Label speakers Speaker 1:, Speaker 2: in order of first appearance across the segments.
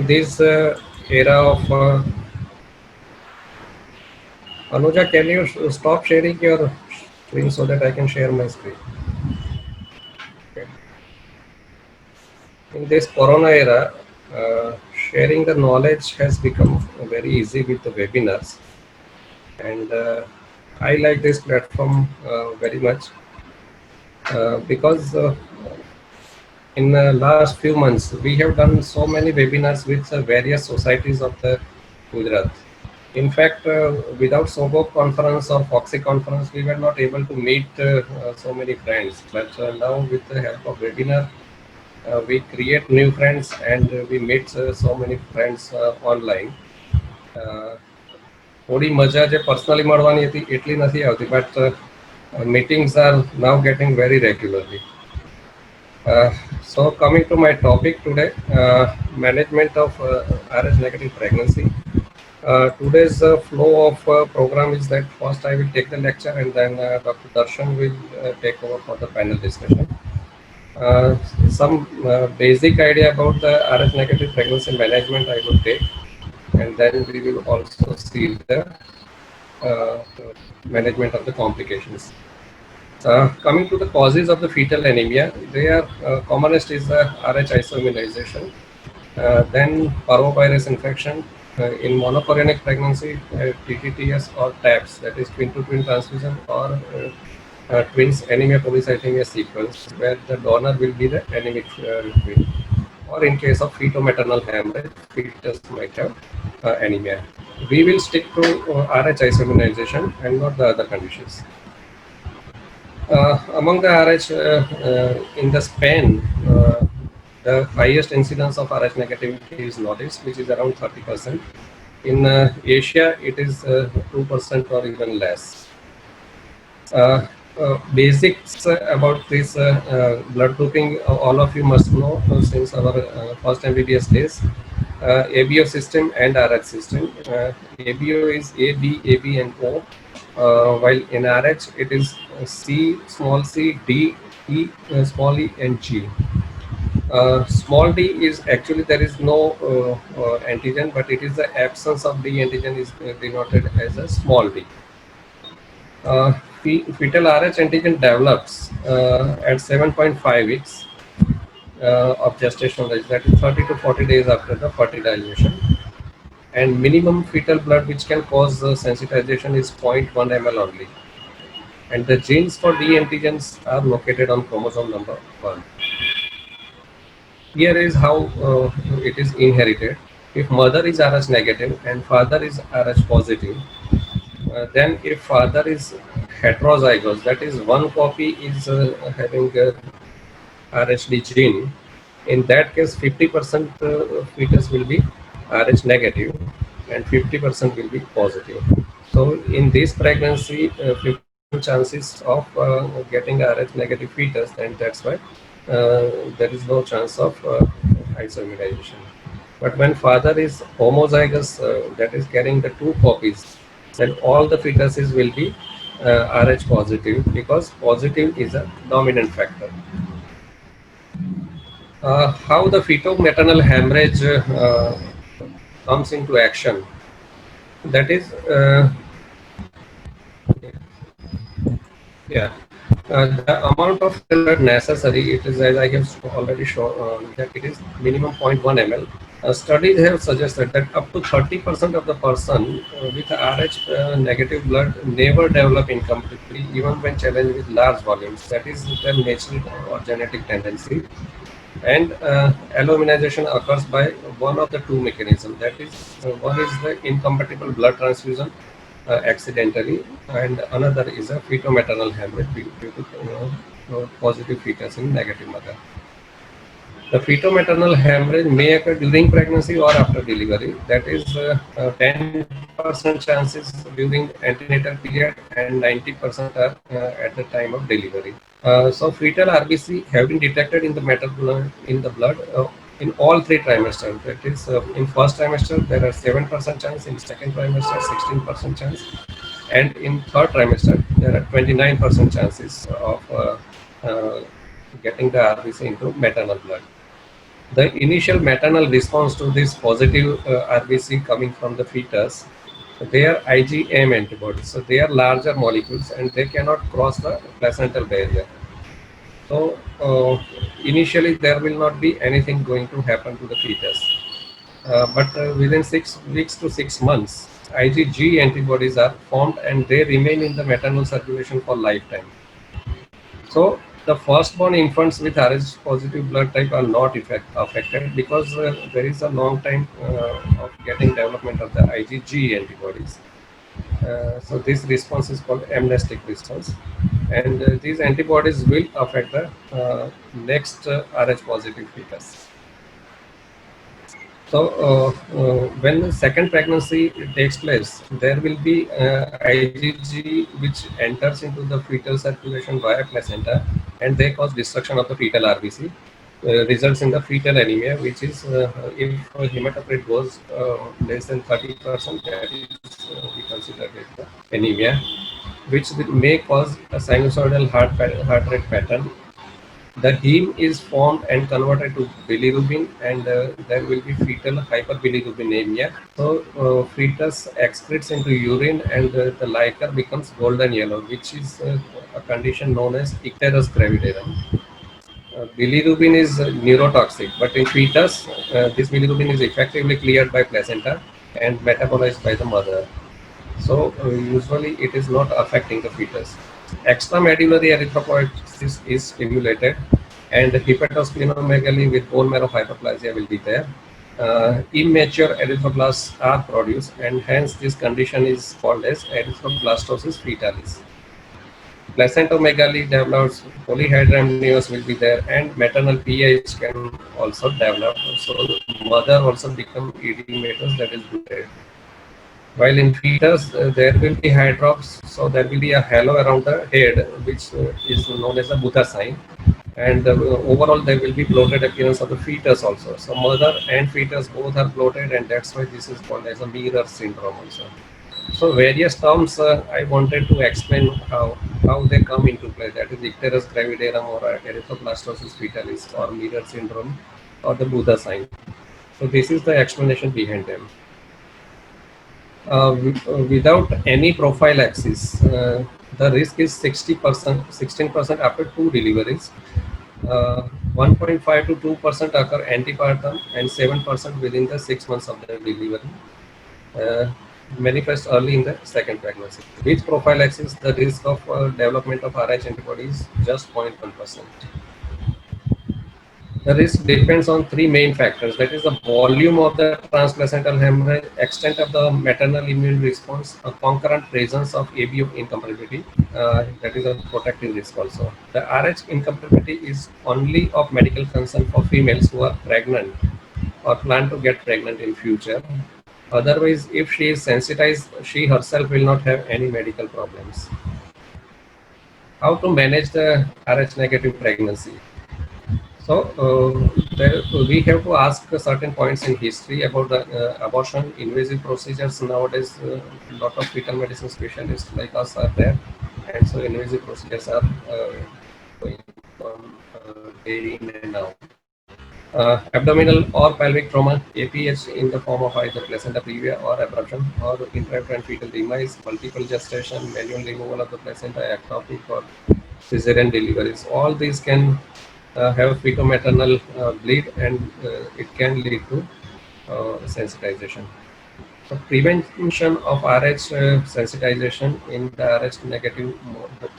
Speaker 1: this era of Anuja, can you stop sharing your screen so that I can share my screen? Okay. In this Corona era, sharing the knowledge has become very easy with the webinars, and I like this platform very much because in the last few months we have done so many webinars with various societies of the Gujarat. In fact, without Sobok conference or Foxy conference, we were not able to meet so many friends. But now, with the help of webinar, we create new friends and we meet so many friends online. થોડી મજા જે personally મળવાની હતી એટલી નથી આવતી, but meetings are now getting very regularly. So coming to my topic today, management of RH negative pregnancy. Today's flow of program is that first I will take the lecture and then Dr. Darshan will take over for the panel discussion. Uh, some basic idea about the RH negative pregnancy management I will take, and then we will also see the uh, management of the complications. Coming to the causes of the fetal anemia, they are commonest is the RH isoimmunization, then parvovirus infection, in monochorionic pregnancy, TTTS or TAPS, that is twin to twin transfusion, or twins anemia polycythemia sequence, where the donor will be the anemic twin, or in case of feto-maternal hemorrhage, fetus might have anemia. We will stick to RH isoimmunization and not the other conditions. Among the RH in the Spain, the highest incidence of RH negativity is noticed, which is around 30%. In Asia, it is 2% or even less. Basics about this blood grouping, all of you must know since our first MBBS days. ABO system and RH system. ABO is A, B, AB, and O. While in RH it is C, small c, D, E, small e, and G. Small d is actually there is no antigen, but it is the absence of D antigen is denoted as a small d. Fetal RH antigen develops at 7.5 weeks of gestational age, that is 30 to 40 days after the fertilization. And minimum fetal blood which can cause sensitization is 0.1 ml only. And the genes for D antigens are located on chromosome number 1. Here is how it is inherited. If mother is RH negative and father is RH positive, then if father is heterozygous, that is one copy is having RHD gene, in that case 50% fetus will be RH negative and 50% will be positive. So in this pregnancy, 50% chances of getting RH negative fetus, and that's why there is no chance of isoimmunization. But when father is homozygous, that is carrying the two copies, then all the fetuses will be RH positive, because positive is a dominant factor. How the feto-maternal hemorrhage comes into action. That is, yeah, the amount of fetal blood necessary, it is, as I have already shown, that it is minimum 0.1 ml. Studies have suggested that up to 30% of the person with RH negative blood never develop incompletely, even when challenged with large volumes. That is their natural or genetic tendency. And alloimmunization occurs by one of the two mechanisms. That is, one is the incompatible blood transfusion accidentally, and another is a feto-maternal hemorrhage due to positive fetus in negative mother. The feto-maternal hemorrhage may occur during pregnancy or after delivery. That is 10% chances during antenatal period and 90% are at the time of delivery. So fetal RBC have been detected in the blood in all three trimesters. That is, in first trimester there are 7% chance, in second trimester 16% chance, and in third trimester there are 29% chances of getting the RBC into maternal blood. The initial maternal response to this positive RBC coming from the fetus, they are IgM antibodies. So they are larger molecules and they cannot cross the placental barrier. So initially there will not be anything going to happen to the fetus. But within 6 weeks to 6 months, IgG antibodies are formed and they remain in the maternal circulation for lifetime. So the firstborn infants with Rh positive blood type are not affected because there is a long time of getting development of the IgG antibodies. So this response is called amnestic response, and these antibodies will affect the next Rh positive fetus. So, when the second pregnancy takes place, there will be IgG which enters into the fetal circulation via placenta, and they cause destruction of the fetal RBC, results in the fetal anemia, which is if hematocrit goes less than 30%, that is we consider it the anemia, which may cause a sinusoidal heart rate pattern. The heme is formed and converted to bilirubin, and there will be fetal hyperbilirubinemia. So, fetus excretes into urine, and the liquor becomes golden yellow, which is a condition known as icterus gravidarum. Bilirubin is neurotoxic, but in fetus, this bilirubin is effectively cleared by placenta and metabolized by the mother. So usually it is not affecting the fetus. Extramedullary erythropoiesis is stimulated, and hepatosplenomegaly with bone marrow hyperplasia will be there. Immature erythroblasts are produced, and hence this condition is called as erythroblastosis fetalis. Placentomegaly develops, polyhydramnios will be there, and maternal PAH can also develop. So mother also become edematous, that is bloated. While in fetus, there will be hydrops, so there will be a halo around the head, which is known as a Buddha sign. And overall, there will be bloated appearance of the fetus also. So mother and fetus both are bloated, and that's why this is called as a mirror syndrome also. So various terms I wanted to explain how they come into play. That is icterus gravidarum or erythroblastosis fetalis or mirror syndrome or the Buddha sign. So this is the explanation behind them. Without any prophylaxis, the risk is 60%, 16% after 2 deliveries. 1.5 to 2% occur antepartum, and 7% within the 6 months of the delivery. Uh, Manifest early in the second pregnancy. With prophylaxis, the risk of development of Rh antibodies just 0.1%. The risk depends on three main factors, that is the volume of the transplacental hemorrhage, extent of the maternal immune response, a concurrent presence of ABO incompatibility, that is a protective risk also. The Rh incompatibility is only of medical concern for females who are pregnant or plan to get pregnant in future. Otherwise, if she is sensitized, she herself will not have any medical problems. How to manage the Rh negative pregnancy? So we have to ask certain points in history about the abortion, invasive procedures. Nowadays, a lot of fetal medicine specialists like us are there, and so invasive procedures are going on day in and out. Abdominal or pelvic trauma, APH in the form of either placenta previa or abruption, or intrauterine fetal demise, multiple gestation, manual removal of the placenta, ectopic or cesarean deliveries. All these can have fetal-maternal bleed, and it can lead to sensitization. So prevention of Rh sensitization in the Rh negative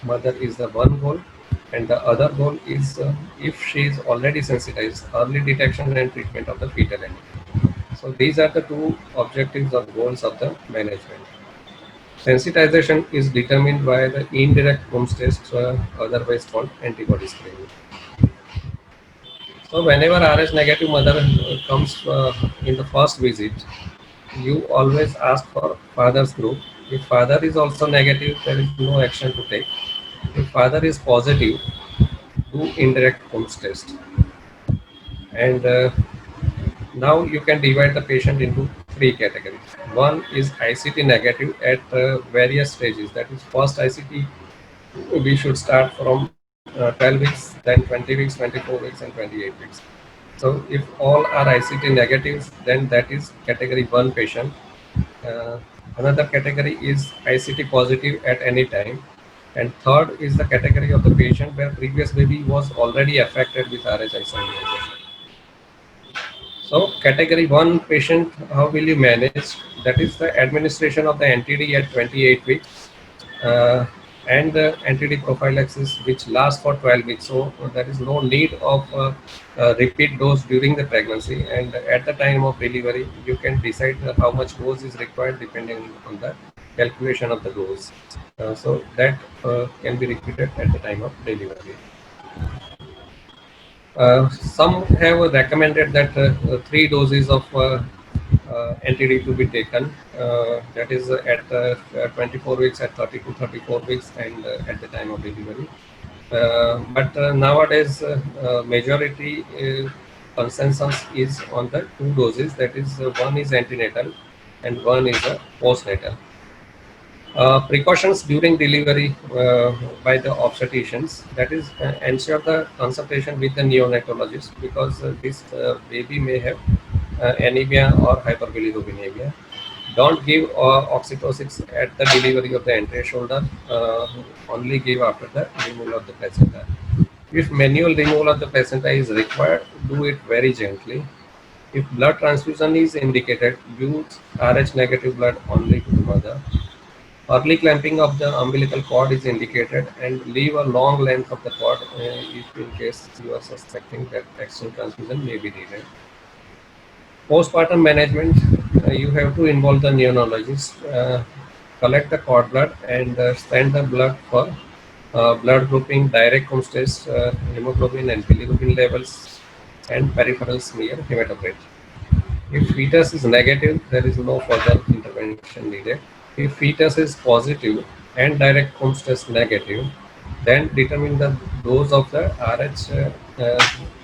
Speaker 1: mother is the one goal, and the other goal is if she is already sensitized, early detection and treatment of the fetal anemia. So these are the two objectives or goals of the management. Sensitization is determined by the indirect Coombs test, otherwise called antibody screening. So whenever Rh negative mother comes in the first visit, you always ask for father's group. If father is also negative, there is no action to take. If father is positive, do indirect Coombs test. And now you can divide the patient into three categories. One is ICT negative at various stages. That is, first ICT we should start from 12 weeks, then 20 weeks, 24 weeks, and 28 weeks. So if all are ICT negatives, then that is category 1 patient. Uh, Another category is ICT positive at any time. And third is the category of the patient where previous baby was already affected with RH isomalization. So category 1 patient, how will you manage? That is the administration of the NTD at 28 weeks uh, and the NTD prophylaxis which lasts for 12 weeks. So there is no need of repeat dose during the pregnancy, and at the time of delivery you can decide how much dose is required depending on the calculation of the dose. So that can be repeated at the time of delivery. Some have recommended that 3 doses of NTD to be taken. That is at 24 weeks, at 30 to 34 weeks, and at the time of delivery. But nowadays, majority consensus is on the 2 doses. That is, one is antenatal and one is postnatal. Precautions during delivery by the obstetricians, that is ensure the consultation with the neonatologist, because this baby may have anemia or hyperbilirubinemia. Don't give oxytocin at the delivery of the entire shoulder, only give after the removal of the placenta. If manual removal of the placenta is required, do it very gently. If blood transfusion is indicated, use RH negative blood only to the mother. Early clamping of the umbilical cord is indicated, and leave a long length of the cord if in case you are suspecting that external transfusion may be needed. Postpartum management, you have to involve the neonatologist, collect the cord blood and send the blood for blood grouping, direct homestase, hemoglobin and bilirubin levels, and peripheral smear hematocrit. If fetus is negative, there is no further intervention needed. If fetus is positive and direct homestase negative, then determine the dose of the RH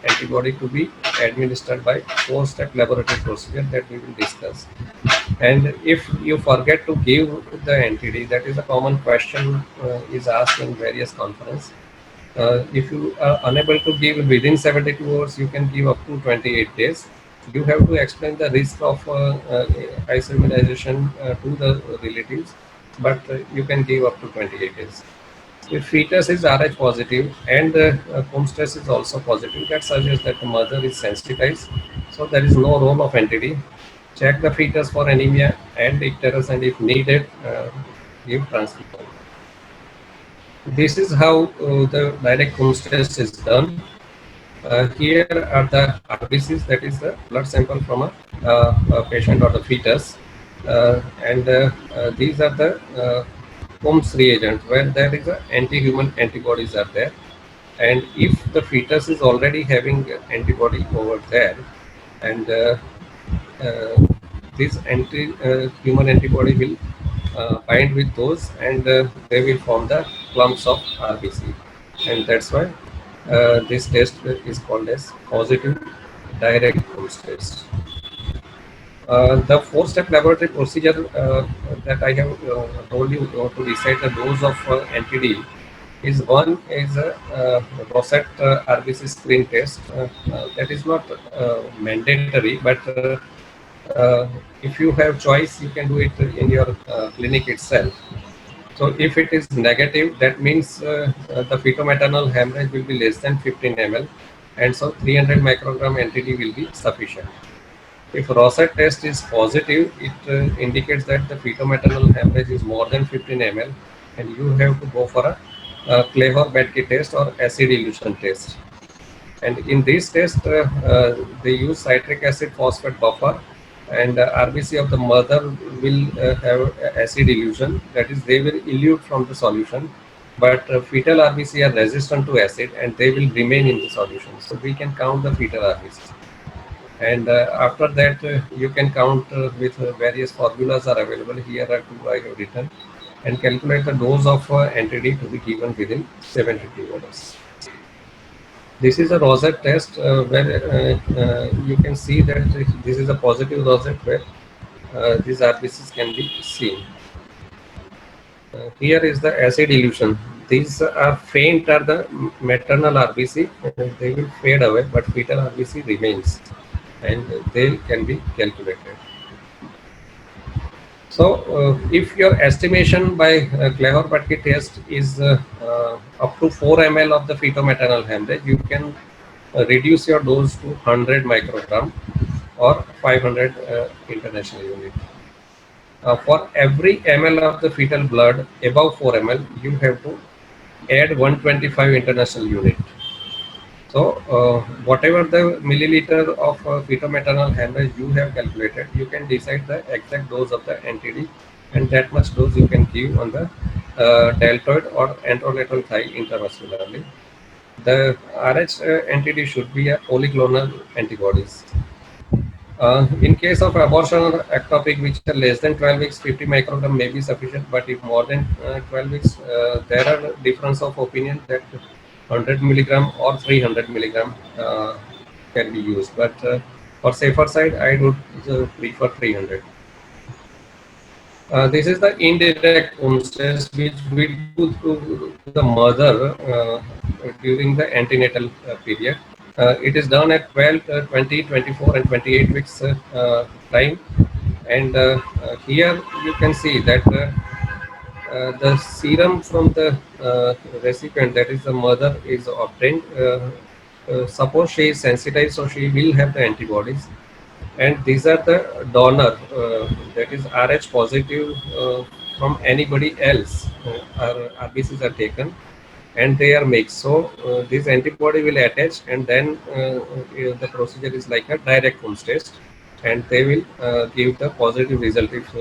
Speaker 1: antibody to be administered by 4-step laboratory procedure that we will discuss. And if you forget to give the NTD, that is a common question is asked in various conferences. If you are unable to give within 72 hours, you can give up to 28 days. You have to explain the risk of isoimmunization to the relatives, but you can give up to 28 days. If fetus is Rh positive and homestase is also positive, that suggests that the mother is sensitized, so there is no role of NTD. Check the fetus for anemia and icterus, and if needed, give transfusion. This is how the direct homestase is done. Here are the RBCs, that is the blood sample from a patient or the fetus, and these are the Holmes reagent where there is a anti-human antibodies are there, and if the fetus is already having antibody over there, and this anti-human antibody will bind with those, and they will form the clumps of RBC, and that's why this test is called as positive direct Holmes test. The 4-step laboratory procedure that I have told you to decide the dose of NTD is one is a Rosette RBC screen test. That is not mandatory, but if you have choice, you can do it in your clinic itself. So if it is negative, that means the feto-maternal hemorrhage will be less than 15 ml, and so 300 microgram NTD will be sufficient. If Rosette test is positive, it indicates that the feto-maternal hemorrhage is more than 15 ml, and you have to go for a Claver-Bedke test or acid elution test. And in this test, they use citric acid phosphate buffer, and RBC of the mother will have acid elution, that is, they will elute from the solution. But fetal RBC are resistant to acid and they will remain in the solution. So we can count the fetal RBC. And after that, you can count with various formulas are available. Here are two I have written, and calculate the dose of NTD to be given within 72 hours. This is a Rosette test where you can see that this is a positive Rosette where these RBCs can be seen. Here is the acid elution. These are faint are the maternal RBC. They will fade away, but fetal RBC remains, and they can be calculated. So, if your estimation by Klehr-Patki test is up to 4 ml of the feto-maternal hemorrhage, you can reduce your dose to 100 microgram or 500 international unit. For every ml of the fetal blood above 4 ml, you have to add 125 international unit. So, whatever the milliliter of feto-maternal hemorrhage you have calculated, you can decide the exact dose of the NTD, and that much dose you can give on the deltoid or anterolateral thigh intravascularly. The RH NTD should be a polyclonal antibodies. In case of abortion or ectopic, which are less than 12 weeks, 50 microgram may be sufficient. But if more than 12 weeks, there are difference of opinion that 100 milligram or 300 milligram can be used. But for safer side, I would prefer 300. This is the indirect homestays which we do to the mother during the antenatal period. It is done at 12, 20, 24 and 28 weeks time, and here you can see that the serum from the recipient, that is the mother, is obtained. Suppose she is sensitized, so she will have the antibodies, and these are the donor, that is RH positive from anybody else. RBCs are taken and they are mixed. So this antibody will attach, and then the procedure is like a direct homestase, and they will give the positive result if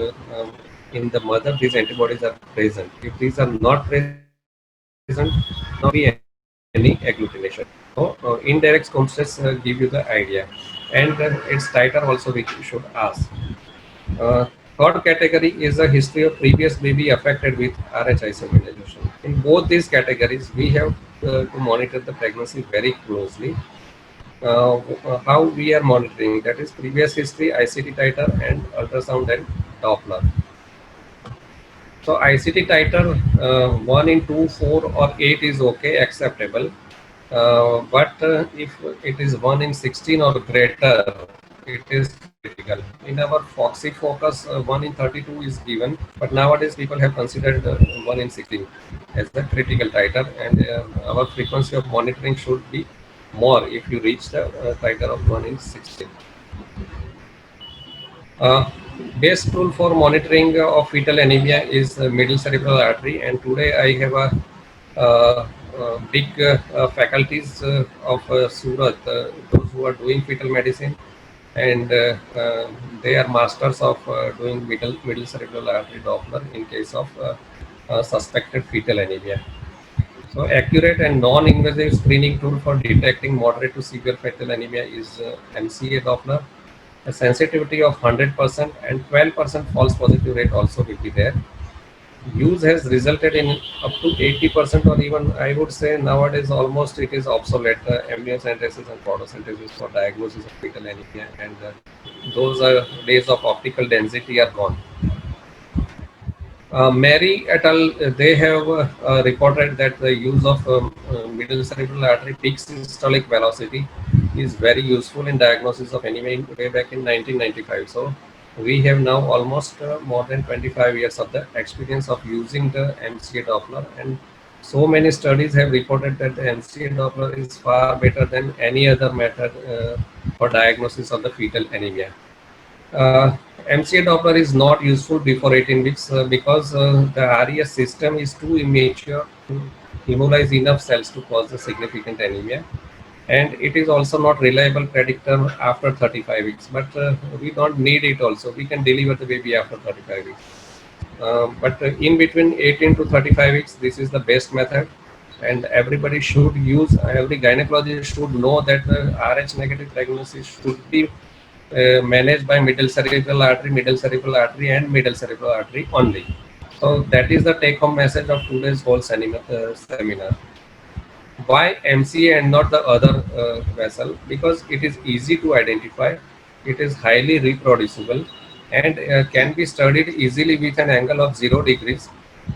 Speaker 1: in the mother these antibodies are present. If these are not present, not be any agglutination. So indirect homestase give you the idea, and its titer also we should ask. Uh, Third category is a history of previous baby affected with RH isoimmunization. In both these categories, we have to monitor the pregnancy very closely. How we are monitoring, that is previous history, ICT titer, and ultrasound and Doppler. So ICT titer 1 in 2, 4 or 8 is okay, acceptable. But if it is 1 in 16 or greater, it is critical. In our Foxy Focus, 1 in 32 is given, but nowadays people have considered 1 in 16 as the critical titer, and our frequency of monitoring should be more if you reach the titer of 1 in 16. Best tool for monitoring of fetal anemia is middle cerebral artery, and today I have a big faculties of Surat, those who are doing fetal medicine, and they are masters of doing middle cerebral artery Doppler in case of suspected fetal anemia. So accurate and non-invasive screening tool for detecting moderate to severe fetal anemia is MCA Doppler. A sensitivity of 100% and 12% false positive rate also will be there. Use has resulted in up to 80%, or even I would say nowadays almost it is obsolete, amniocentesis and photosynthesis for diagnosis of fetal anemia, and those days of optical density are gone. Mary et al. They have reported that the use of middle cerebral artery peak systolic velocity is very useful in diagnosis of anemia way back in 1995. So we have now almost more than 25 years of the experience of using the MCA Doppler, and so many studies have reported that the MCA Doppler is far better than any other method for diagnosis of the fetal anemia. MCA Doppler is not useful before 18 weeks because the RES system is too immature to hemolyze enough cells to cause the significant anemia, and it is also not reliable predictor after 35 weeks. But we don't need it also. We can deliver the baby after 35 weeks. But in between 18 to 35 weeks, this is the best method, and everybody should use, every gynecologist should know that the RH negative pregnancy should be managed by middle cerebral artery, and middle cerebral artery only. So that is the take-home message of today's whole seminar. Why MCA and not the other vessel? Because it is easy to identify, it is highly reproducible, and can be studied easily with an angle of 0 degrees.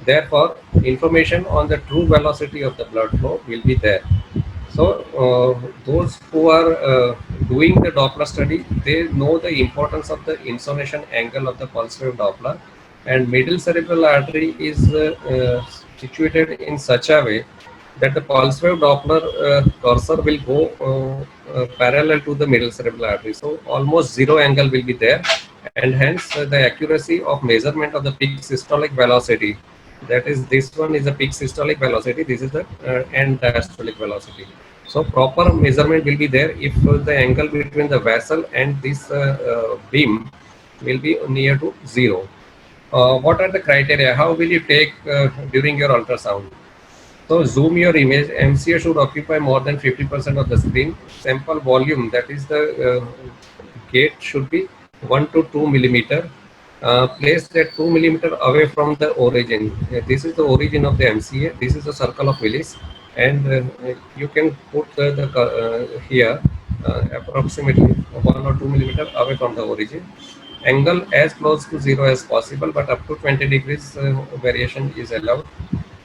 Speaker 1: Therefore, information on the true velocity of the blood flow will be there. So those who are doing the Doppler study, they know the importance of the insonation angle of the pulse wave Doppler, and middle cerebral artery is situated in such a way that the pulse wave Doppler cursor will go parallel to the middle cerebral artery. So almost zero angle will be there, and hence the accuracy of measurement of the peak systolic velocity, that is, this one is the peak systolic velocity, this is the end diastolic velocity. So proper measurement will be there if the angle between the vessel and this beam will be near to zero. What are the criteria? How will you take during your ultrasound? So zoom your image. MCA should occupy more than 50% of the screen. Sample volume, that is the gate, should be 1 to 2 millimeter. Placed at 2 millimeter away from the origin. This is the origin of the MCA. This is the circle of Willis, and you can put here approximately 1 or 2 millimeter away from the origin. Angle as close to zero as possible, but up to 20 degrees variation is allowed,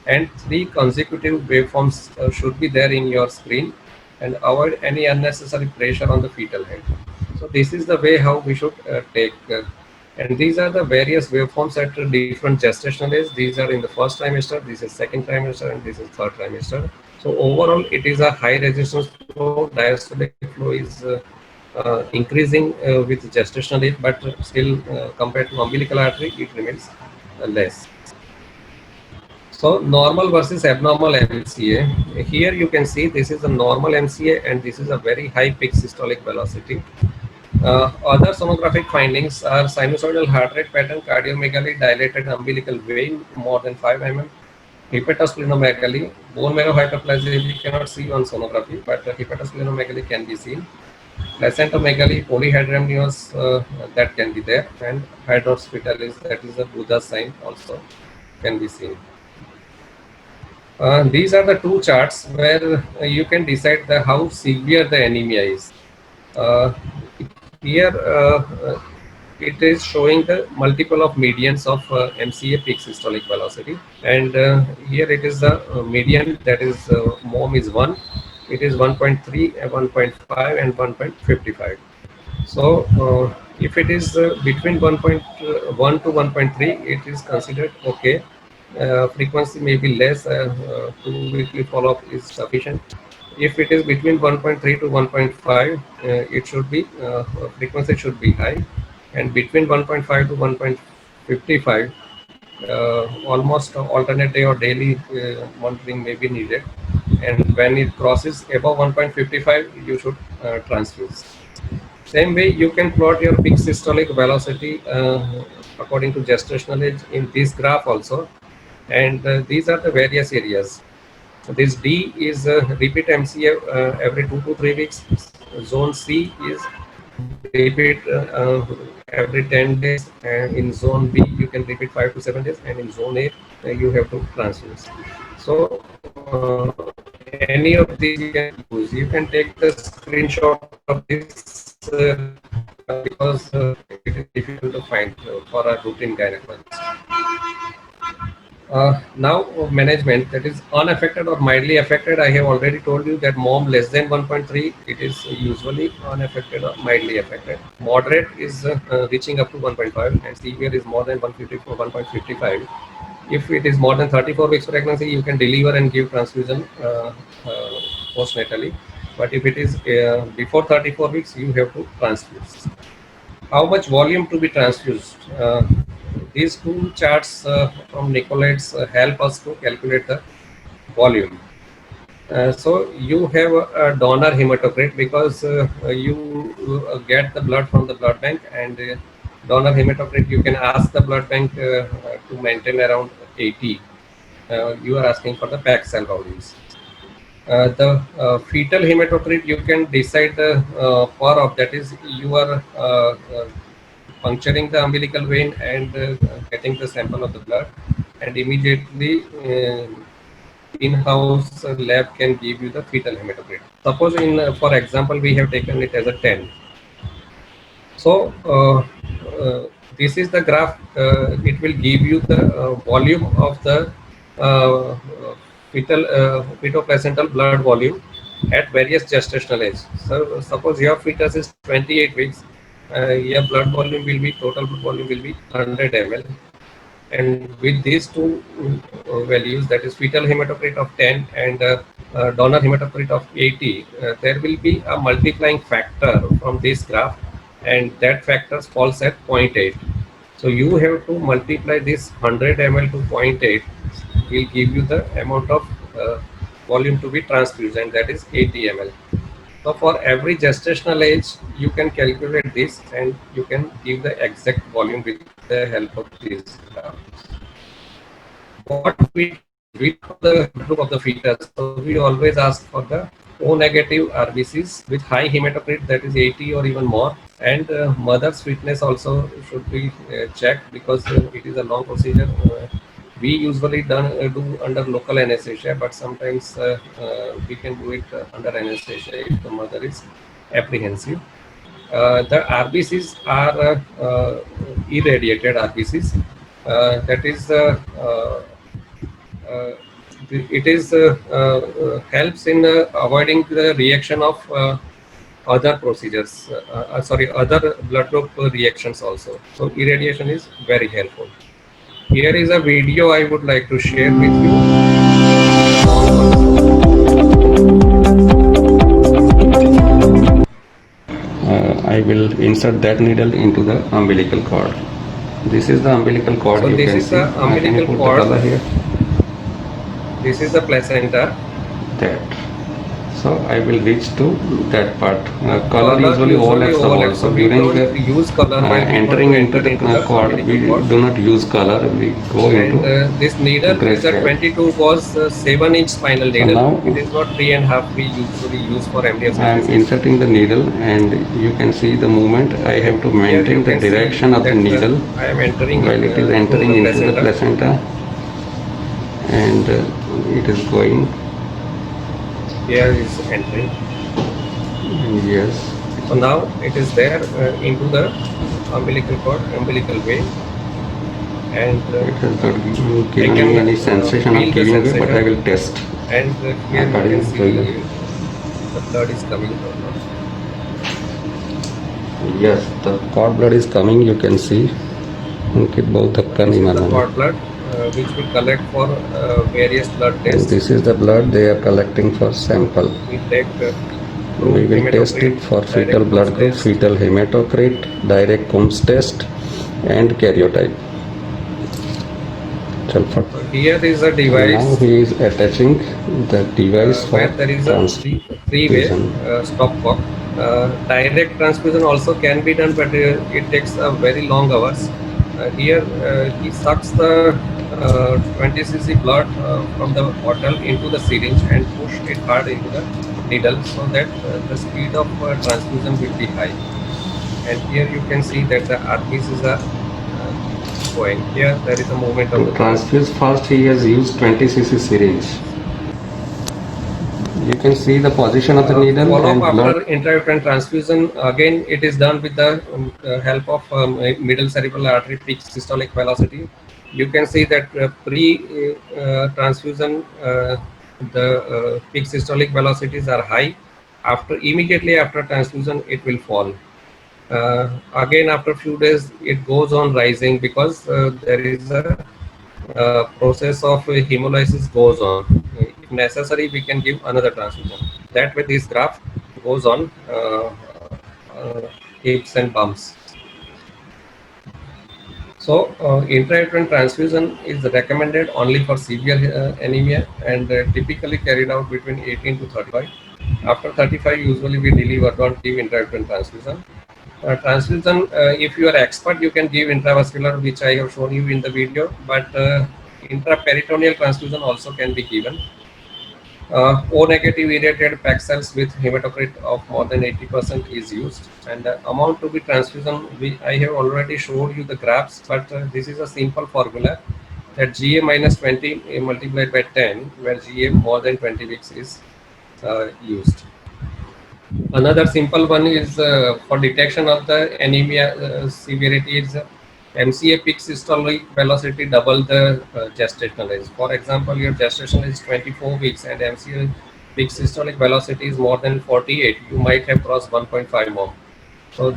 Speaker 1: and 3 consecutive waveforms should be there in your screen, and avoid any unnecessary pressure on the fetal head. So this is the way how we should take and these are the various waveforms at different gestational age. These are in the first trimester, this is second trimester, and this is third trimester. So overall it is a high resistance flow. Diastolic flow is increasing with gestational age, but still compared to umbilical artery it remains less. So normal versus abnormal MCA. Here you can see this is a normal MCA and this is a very high peak systolic velocity. Other sonographic findings are sinusoidal heart rate pattern, cardiomegaly, dilated umbilical vein more than 5 mm, hepatosplenomegaly, bone marrow hyperplasia we cannot see on sonography, but hepatosplenomegaly can be seen. Placentomegaly, polyhydramnios that can be there, and hydros fetalis, that is a Buddha sign, also can be seen. These are the two charts where you can decide how severe the anemia is. Here it is showing the multiple of medians of MCA peak systolic velocity, and here it is the median, that is MOM is 1, it is 1.3, 1.5 and 1.55. So if it is between 1.1 to 1.3, it is considered okay. Frequency may be less, 2 weekly follow-up is sufficient. If it is between 1.3 to 1.5, it should be frequency should be high, and between 1.5 to 1.55, almost alternate day or daily monitoring may be needed. And when it crosses above 1.55, you should transfuse. Same way, you can plot your peak systolic velocity according to gestational age in this graph also, and these are the various areas. This D is repeat MCA every 2 to 3 weeks. Zone C is repeat every 10 days, and in zone B you can repeat 5 to 7 days, and in zone A you have to transfuse. So any of these you can use. You can take the screenshot of this because it is difficult to find for a routine gynecologist. Now management, that is unaffected or mildly affected. I have already told you that MOM less than 1.3, it is usually unaffected or mildly affected. Moderate is reaching up to 1.5, and severe is more than 154, 1.55. If it is more than 34 weeks pregnancy, you can deliver and give transfusion postnatally. But if it is before 34 weeks, you have to transfuse. How much volume to be transfused? These two charts from Nicolaides help us to calculate the volume. So you have a donor hematocrit because you get the blood from the blood bank, and donor hematocrit you can ask the blood bank to maintain around 80. You are asking for the packed cell volumes. The fetal hematocrit you can decide the per op, that is you are puncturing the umbilical vein and getting the sample of the blood, and immediately in-house lab can give you the fetal hematocrit. Suppose for example we have taken it as a 10. So this is the graph. It will give you the volume of the uh, fetal blood volume at various gestational age. So suppose your fetus is 28 weeks, your blood volume will be, total blood volume will be 100 ml, and with these two values, that is fetal hematocrit of 10 and donor hematocrit of 80, there will be a multiplying factor from this graph, and that factor falls at 0.8. So you have to multiply this 100 ml to 0.8, will give you the amount of volume to be transfused, and that is 80 ml. So for every gestational age, you can calculate this and you can give the exact volume with the help of this graph. What we read for the group of the fetus, so we always ask for the O negative RBCs with high hematocrit, that is 80 or even more, and mother's fitness also should be checked, because it is a long procedure. We usually do under local anesthesia, but sometimes we can do it under anesthesia if the mother is apprehensive. The RBCs are irradiated RBCs. That is uh, it is helps in avoiding the reaction of other procedures, other blood group reactions also. So irradiation is very helpful. Here is a video I would like to share with you.
Speaker 2: I will insert that needle into the umbilical cord. This is the umbilical cord.
Speaker 1: So
Speaker 2: you
Speaker 1: this
Speaker 2: can
Speaker 1: is
Speaker 2: see.
Speaker 1: the umbilical
Speaker 2: Put
Speaker 1: cord.
Speaker 2: the color here.
Speaker 1: This is the placenta.
Speaker 2: That. So I will reach to that part. Color usually overlaps the wall. So during the
Speaker 1: use color while
Speaker 2: entering into the cord, we do not use color. We go into.
Speaker 1: And this needle is a 22 gauge 7-inch spinal needle.
Speaker 2: So now
Speaker 1: it is not 3.5 we usually use for MDS.
Speaker 2: I am inserting the needle, and you can see the movement. I have to maintain the direction of the needle
Speaker 1: I am entering
Speaker 2: while it is entering into the placenta, and it is going.
Speaker 1: Here is entering.
Speaker 2: Yes.
Speaker 1: So now it is there into the umbilical cord, umbilical vein, and
Speaker 2: it has not given me any sensation of giving away, but I will test.
Speaker 1: And here you can see the blood is coming from.
Speaker 2: Yes, the cord blood is coming. You can see. Both the
Speaker 1: cord blood which will collect for various blood tests.
Speaker 2: This is the blood they are collecting for sample.
Speaker 1: We take
Speaker 2: we will test it for fetal blood group, fetal hematocrit, direct Coombs test, and karyotype.
Speaker 1: So here is a device.
Speaker 2: Now he is attaching the device for
Speaker 1: where there is a three-way stopcock. Direct transfusion also can be done, but it takes a very long hours. Here he sucks the 20 cc blood from the bottle into the syringe and push it hard into the needle, so that the speed of transfusion will be high. And here you can see that the RBCs are going. Here there is a movement of the
Speaker 2: transfuse fast. He has used 20 cc syringe. You can see the position of the needle and
Speaker 1: after intrauterine transfusion. Again, it is done with the help of middle cerebral artery peak systolic velocity. You can see that pre-transfusion the peak systolic velocities are high. Immediately after transfusion, it will fall. Again, after a few days, it goes on rising, because there is a process of hemolysis goes on. If necessary, we can give another transfusion. That way, this graph goes on hips and bumps. So, intrauterine transfusion is recommended only for severe anemia, and typically carried out between 18 to 35. After 35, usually we don't give intrauterine transfusion. Transfusion, if you are expert, you can give intravascular, which I have shown you in the video, but intraperitoneal transfusion also can be given. O negative irradiated packed cells with hematocrit of more than 80% is used, and the amount to be transfusion, I have already showed you the graphs, but this is a simple formula, that GA minus 20 multiplied by 10, where GA more than 20 weeks is used. Another simple one is for detection of the anemia severity is MCA peak systolic velocity double the gestational age. For example, your gestational age is 24 weeks and MCA peak systolic velocity is more than 48. You might have crossed 1.5 mom. So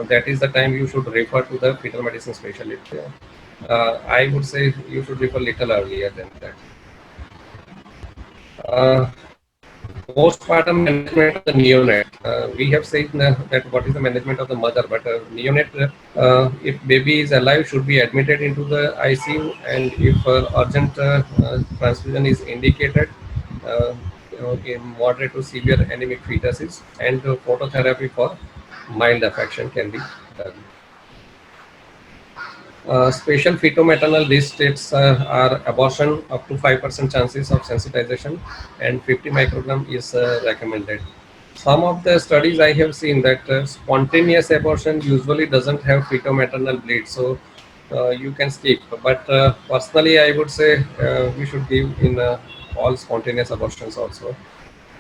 Speaker 1: that is the time you should refer to the fetal medicine specialist. I would say you should refer little earlier than that. Postpartum management of the neonate. We have said that what is the management of the mother, but neonate, if baby is alive, should be admitted into the ICU, and if urgent transfusion is indicated, in moderate to severe anemic fetuses, and phototherapy for mild affection can be done. Special feto-maternal risk states are abortion up to 5% chances of sensitization, and 50 microgram is recommended. Some of the studies I have seen that spontaneous abortion usually doesn't have feto-maternal bleed, so you can skip. But personally, I would say we should give in all spontaneous abortions also.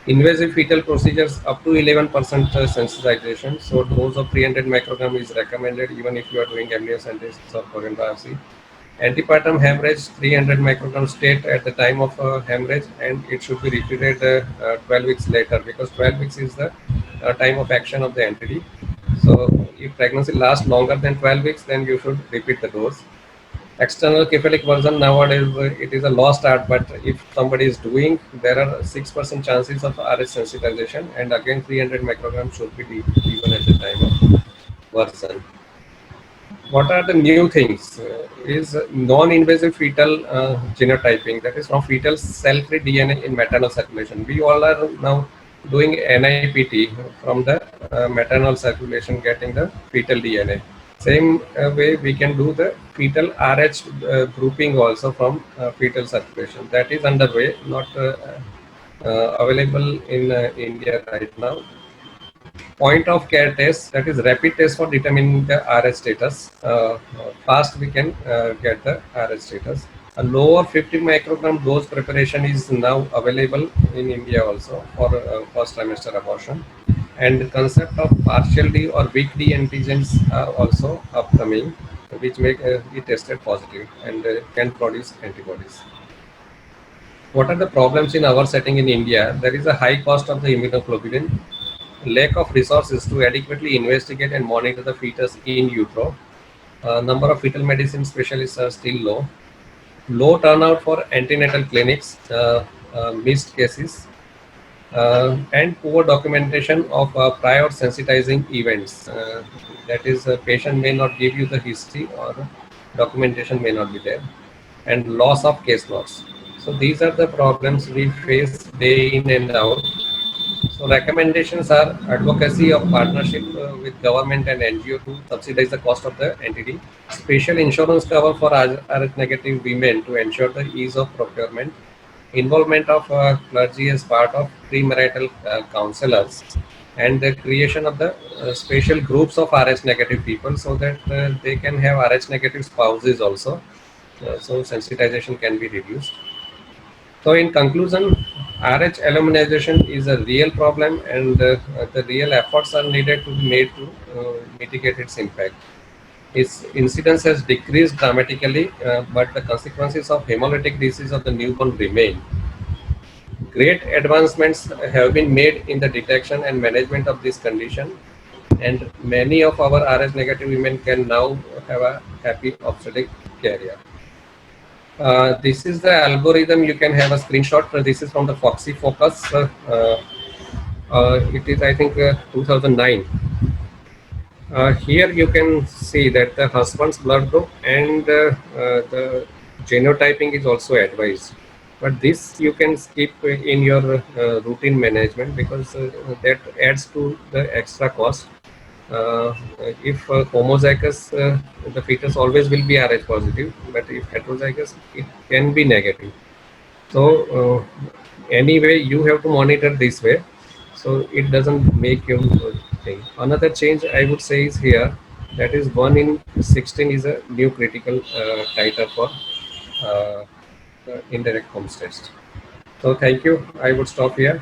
Speaker 1: Invasive fetal procedures up to 11% sensitization. So dose of 300 microgram is recommended even if you are doing amniocentesis or Coron biopsy. Antepartum hemorrhage 300 microgram state at the time of hemorrhage, and it should be repeated 12 weeks later, because 12 weeks is the time of action of the entity. So if pregnancy lasts longer than 12 weeks, then you should repeat the dose. External cephalic version nowadays, it is a lost art, but if somebody is doing, there are 6% chances of RH sensitization, and again 300 micrograms should be given at the time of version. What are the new things? Is non-invasive fetal genotyping, that is from fetal cell-free DNA in maternal circulation. We all are now doing NIPT from the maternal circulation, getting the fetal DNA. Same way we can do the fetal RH grouping also from fetal circulation. That is underway, not available in India right now. Point of care test, that is rapid test for determining the RH status. Fast we can get the RH status. A lower 50 microgram dose preparation is now available in India also for first trimester abortion. And the concept of partial D or weak D antigens are also upcoming, which make be tested positive and can produce antibodies. What are the problems in our setting in India? There is a high cost of the immunoglobulin, lack of resources to adequately investigate and monitor the fetus in utero. Number of fetal medicine specialists are still low turnout for antenatal clinics, missed cases, and poor documentation of prior sensitizing events. That is, a patient may not give you the history, or documentation may not be there, and loss of case logs. So these are the problems we face day in and out. So recommendations are advocacy of partnership with government and NGO to subsidize the cost of the entity, special insurance cover for RH negative women to ensure the ease of procurement, involvement of clergy as part of premarital counselors, and the creation of the special groups of RH negative people, so that they can have RH negative spouses also, so sensitization can be reduced. So in conclusion, RH aluminization is a real problem, and the real efforts are needed to be made to mitigate its impact. Its incidence has decreased dramatically, but the consequences of hemolytic disease of the newborn remain. Great advancements have been made in the detection and management of this condition, and many of our RH negative women can now have a happy obstetric career. This is the algorithm. You can have a screenshot. This is from the Foxy Focus. It is, I think, 2009. Here you can see that the husband's blood group and the genotyping is also advised. But this you can skip in your routine management, because that adds to the extra cost. If homozygous, the fetus always will be RH positive, but if heterozygous, it can be negative. So anyway, you have to monitor this way, so it doesn't make you thing. Another change I would say is here, that is 1 in 16 is a new critical titer for indirect Holmes test. So thank you. I would stop here.